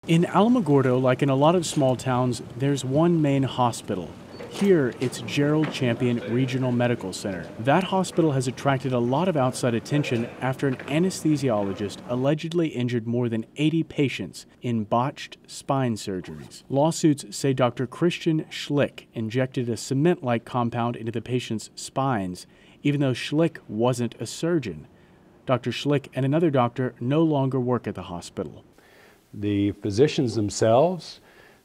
In Alamogordo, like in a lot of small towns, there's one main hospital. Here, it's Gerald Champion Regional Medical Center. That hospital has attracted a lot of outside attention after an anesthesiologist allegedly injured more than 80 patients in botched spine surgeries. Lawsuits say Dr. Christian Schlicht injected a cement-like compound into the patient's spines, even though Schlicht wasn't a surgeon. Dr. Schlicht and another doctor no longer work at the hospital. The physicians themselves,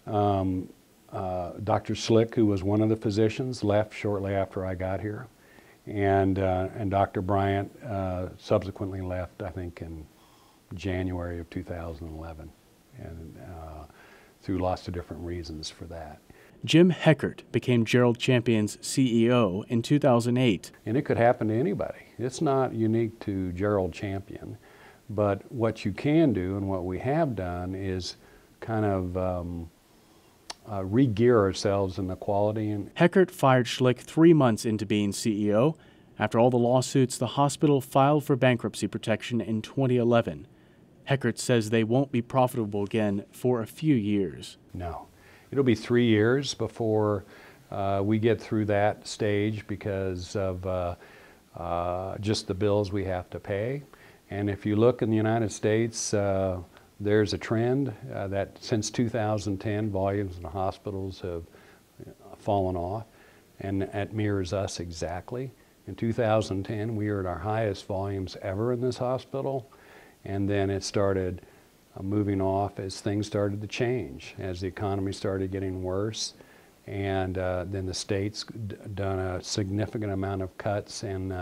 Dr. Schlicht, who was one of the physicians, left shortly after I got here, and Dr. Bryant subsequently left, I think, in January of 2011, and through lots of different reasons for that. Jim Heckert became Gerald Champion's CEO in 2008. And it could happen to anybody. It's not unique to Gerald Champion, but what you can do and what we have done is kind of re-gear ourselves in the quality. Heckert fired Schlicht 3 months into being CEO. After all the lawsuits, the hospital filed for bankruptcy protection in 2011. Heckert says they won't be profitable again for a few years. No. It'll be 3 years before we get through that stage because of just the bills we have to pay. And if you look in the United States, there's a trend that since 2010, volumes in the hospitals have fallen off, and that mirrors us exactly. In 2010, we were at our highest volumes ever in this hospital, and then it started moving off as things started to change, as the economy started getting worse, and then the state's done a significant amount of cuts in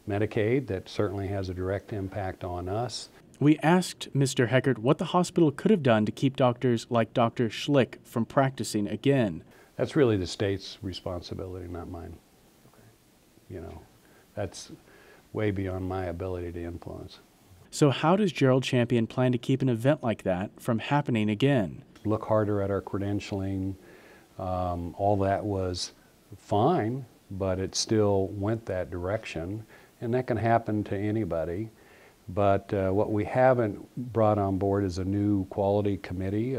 Medicaid that certainly has a direct impact on us. We asked Mr. Heckert what the hospital could have done to keep doctors like Dr. Schlicht from practicing again. That's really the state's responsibility, not mine. Okay. You know, that's way beyond my ability to influence. So how does Gerald Champion plan to keep an event like that from happening again? Look harder at our credentialing. All that was fine, but it still went that direction. And that can happen to anybody. But what we haven't brought on board is a new quality committee.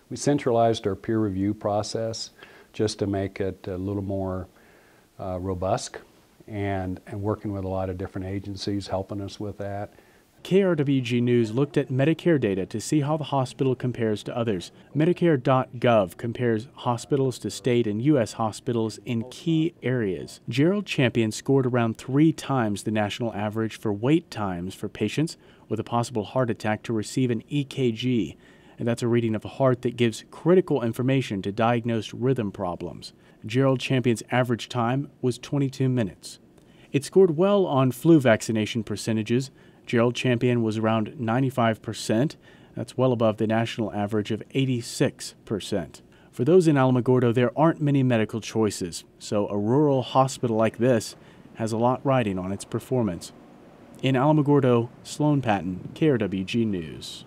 We centralized our peer review process just to make it a little more robust, and working with a lot of different agencies helping us with that. KRWG News looked at Medicare data to see how the hospital compares to others. Medicare.gov compares hospitals to state and U.S. hospitals in key areas. Gerald Champion scored around 3 times the national average for wait times for patients with a possible heart attack to receive an EKG, and that's a reading of a heart that gives critical information to diagnose rhythm problems. Gerald Champion's average time was 22 minutes. It scored well on flu vaccination percentages. Gerald Champion was around 95%. That's well above the national average of 86%. For those in Alamogordo, there aren't many medical choices, so a rural hospital like this has a lot riding on its performance. In Alamogordo, Sloan Patton, KRWG News.